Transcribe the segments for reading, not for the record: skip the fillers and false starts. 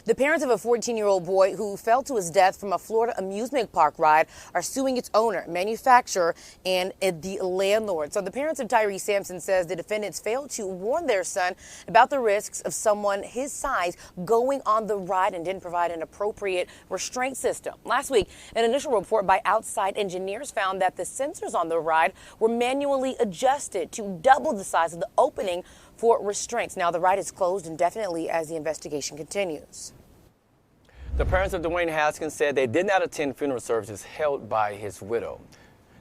The parents of a 14-year-old boy who fell to his death from a Florida amusement park ride are suing its owner, manufacturer, and the landlord. So the parents of Tyree Sampson says the defendants failed to warn their son about the risks of someone his size going on the ride and didn't provide an appropriate restraint system. Last week, an initial report by outside engineers found that the sensors on the ride were manually adjusted to double the size of the opening for restraints. Now, the ride is closed indefinitely as the investigation continues. The parents of Dwayne Haskins said they did not attend funeral services held by his widow.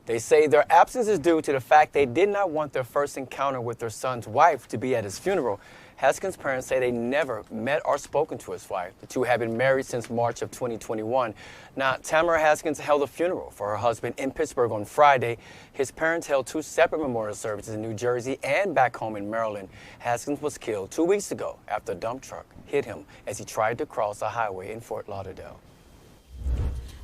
They say their absence is due to the fact they did not want their first encounter with their son's wife to be at his funeral. Haskins' parents say they never met or spoken to his wife. The two have been married since March of 2021. Now, Tamara Haskins held a funeral for her husband in Pittsburgh on Friday. His parents held two separate memorial services in New Jersey and back home in Maryland. Haskins was killed 2 weeks ago after a dump truck hit him as he tried to cross a highway in Fort Lauderdale.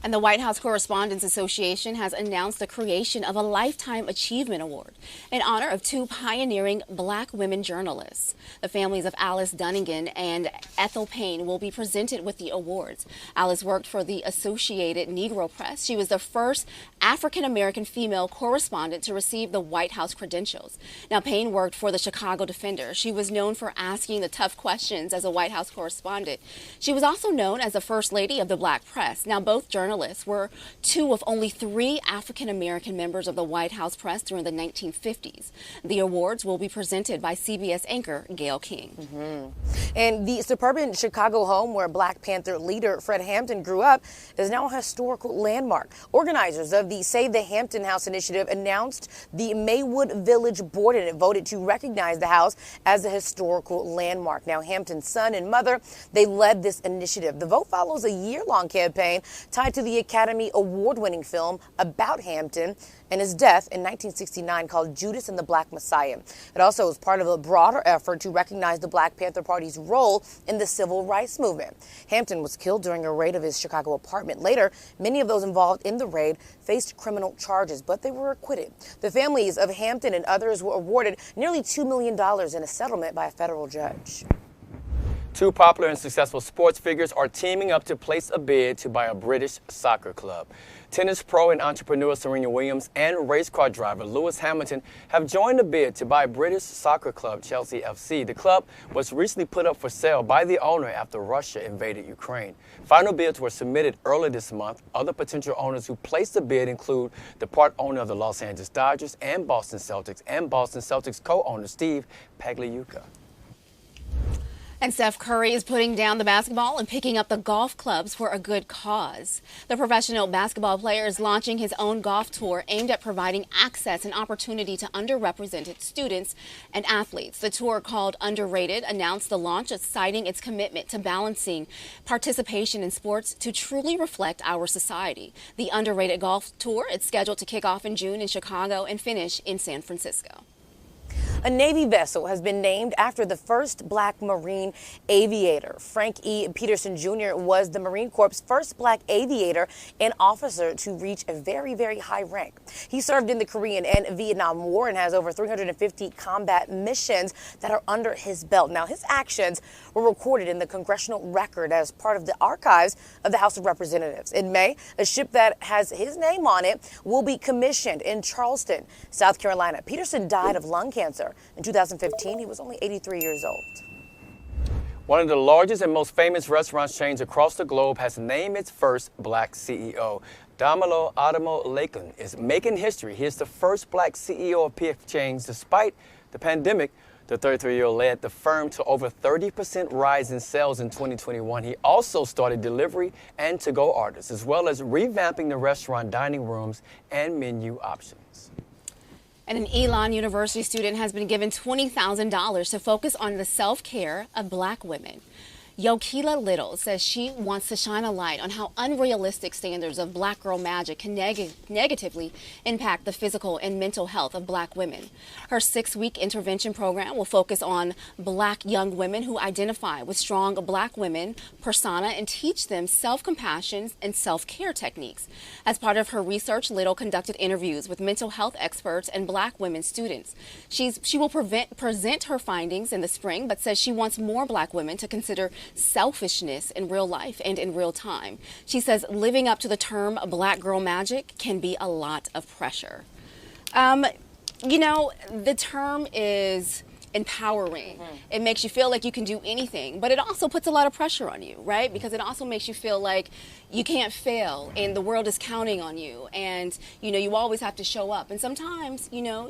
And the White House Correspondents Association has announced the creation of a Lifetime Achievement Award in honor of two pioneering Black women journalists. The families of Alice Dunnigan and Ethel Payne will be presented with the awards. Alice worked for the Associated Negro Press. She was the first African-American female correspondent to receive the White House credentials. Now, Payne worked for the Chicago Defender. She was known for asking the tough questions as a White House correspondent. She was also known as the First Lady of the Black Press. Now, both journalists were two of only three African-American members of the White House press during the 1950s. The awards will be presented by CBS anchor Gayle King. And the suburban Chicago home where Black Panther leader Fred Hampton grew up is now a historical landmark. Organizers of the Save the Hampton House initiative announced the Maywood Village Board, and it voted to recognize the house as a historical landmark. Now, Hampton's son and mother, they led this initiative. The vote follows a year-long campaign tied to the Academy Award-winning film about Hampton and his death in 1969 called Judas and the Black Messiah. It also is part of a broader effort to recognize the Black Panther Party's role in the civil rights movement. Hampton was killed during a raid of his Chicago apartment. Later, many of those involved in the raid faced criminal charges, but they were acquitted. The families of Hampton and others were awarded nearly $2 million in a settlement by a federal judge. Two popular and successful sports figures are teaming up to place a bid to buy a British soccer club. Tennis pro and entrepreneur Serena Williams and race car driver Lewis Hamilton have joined the bid to buy British soccer club Chelsea FC. The club was recently put up for sale by the owner after Russia invaded Ukraine. Final bids were submitted earlier this month. Other potential owners who placed the bid include the part owner of the Los Angeles Dodgers and Boston Celtics co-owner Steve Pagliuca. And Steph Curry is putting down the basketball and picking up the golf clubs for a good cause. The professional basketball player is launching his own golf tour aimed at providing access and opportunity to underrepresented students and athletes. The tour, called Underrated, announced the launch, citing its commitment to balancing participation in sports to truly reflect our society. The Underrated Golf Tour is scheduled to kick off in June in Chicago and finish in San Francisco. A Navy vessel has been named after the first Black Marine aviator. Frank E. Peterson Jr. was the Marine Corps' first Black aviator and officer to reach a very, very high rank. He served in the Korean and Vietnam War and has over 350 combat missions that are under his belt. Now, his actions were recorded in the Congressional Record as part of the archives of the House of Representatives. In May, a ship that has his name on it will be commissioned in Charleston, South Carolina. Peterson died of lung cancer in 2015. He was only 83 years old. One of the largest and most famous restaurant chains across the globe has named its first Black CEO. Damalo Adamo Lakeland is making history. He is the first Black CEO of PF Chang's. Despite the pandemic, the 33-year-old led the firm to over 30% rise in sales in 2021. He also started delivery and to-go orders, as well as revamping the restaurant dining rooms and menu options. And an Elon University student has been given $20,000 to focus on the self-care of Black women. Yokila Little says she wants to shine a light on how unrealistic standards of Black girl magic can negatively impact the physical and mental health of Black women. Her 6-week intervention program will focus on Black young women who identify with strong Black women persona and teach them self-compassion and self-care techniques. As part of her research, Little conducted interviews with mental health experts and Black women students. She will present her findings in the spring, but says she wants more Black women to consider selfishness in real life and in real time. She says living up to the term black girl magic can be a lot of pressure. You know, the term is empowering. It makes you feel like you can do anything, but it also puts a lot of pressure on you, right? Because it also makes you feel like you can't fail and the world is counting on you, and you know, you always have to show up. And sometimes, you know,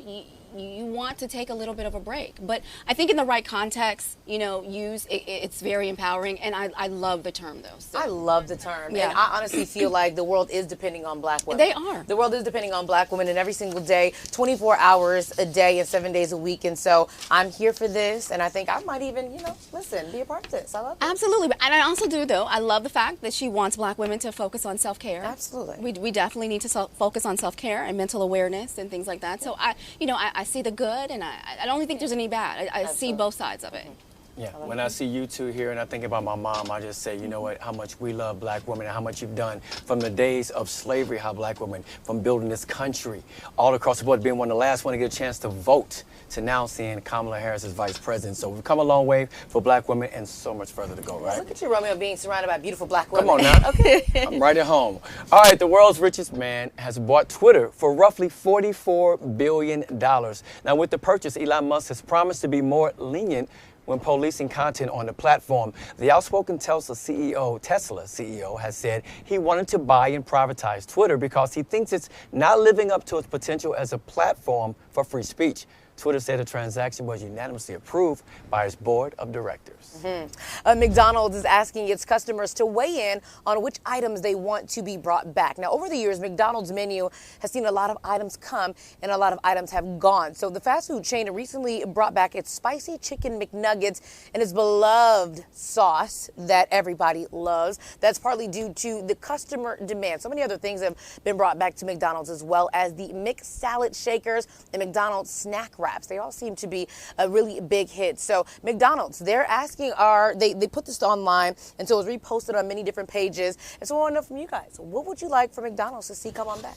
you want to take a little bit of a break, but I think in the right context, you know, it's very empowering, and I love the term though. So. I love the term, Yeah. and I honestly feel like the world is depending on black women. They are. The world is depending on black women, and every single day, 24 hours a day and 7 days a week, and so I'm here for this, and I think I might even, you know, listen, be a part of this. I love it. Absolutely, and I also do though. I love the fact that she wants black women to focus on self-care. Absolutely. We definitely need to focus on self-care and mental awareness and things like that. So I see the good, and I don't think there's any bad. I see both sides of it. Yeah, when I see you two here and I think about my mom, I just say, you know what, how much we love black women and how much you've done from the days of slavery, how black women, from building this country, all across the board, being one of the last one to get a chance to vote, to now seeing Kamala Harris as vice president. So we've come a long way for black women and so much further to go, right? Look at you, Romeo, being surrounded by beautiful black women. Come on now. Okay. I'm right at home. All right, the world's richest man has bought Twitter for roughly $44 billion. Now, with the purchase, Elon Musk has promised to be more lenient when policing content on the platform. The outspoken Tesla CEO has said he wanted to buy and privatize Twitter because he thinks it's not living up to its potential as a platform for free speech. Twitter said the transaction was unanimously approved by its board of directors. McDonald's is asking its customers to weigh in on which items they want to be brought back. Now, over the years, McDonald's menu has seen a lot of items come and a lot of items have gone. So the fast food chain recently brought back its spicy chicken McNuggets and its beloved sauce that everybody loves. That's partly due to the customer demand. So many other things have been brought back to McDonald's, as well as the mixed salad shakers and McDonald's snack wraps. They all seem to be a really big hit. So McDonald's, they're asking they put this online, and so it was reposted on many different pages. And so I want to know from you guys, what would you like for McDonald's to see come on back?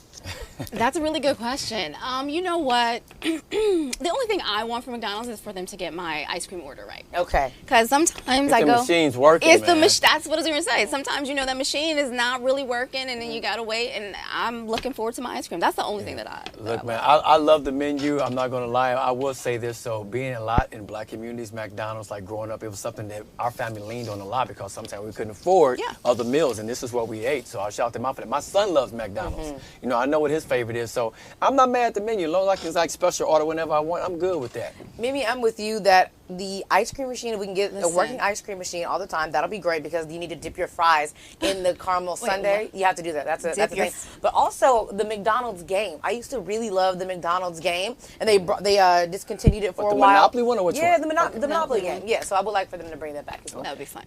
That's a really good question. You know what? The only thing I want from McDonald's is for them to get my ice cream order right. Okay. Because sometimes I the go, machine's working, it's man. that's what I was going to say. Sometimes, you know, that machine is not really working, and then you got to wait, and I'm looking forward to my ice cream. That's the only thing that I Look, man, I love the menu. I'm not going to lie. I will say this. So being a lot in black communities, McDonald's, like growing up, it was something that our family leaned on a lot because sometimes we couldn't afford other meals, and this is what we ate. So I shout them out for that. My son loves McDonald's. You know, I know what his favorite is. So I'm not mad at the menu. As long as I can like special order whenever I want, I'm good with that. Maybe I'm with you that the ice cream machine, if we can get a Listen. working ice cream machine all the time, that'll be great because you need to dip your fries in the caramel sundae. what? You have to do that. That's a Dip your thing. But also the McDonald's game. I used to really love the McDonald's game, and they discontinued it for a while. The Monopoly one or which one? Yeah, the Monopoly game. Yeah, so I would like for them to bring that back as well. that would be fun.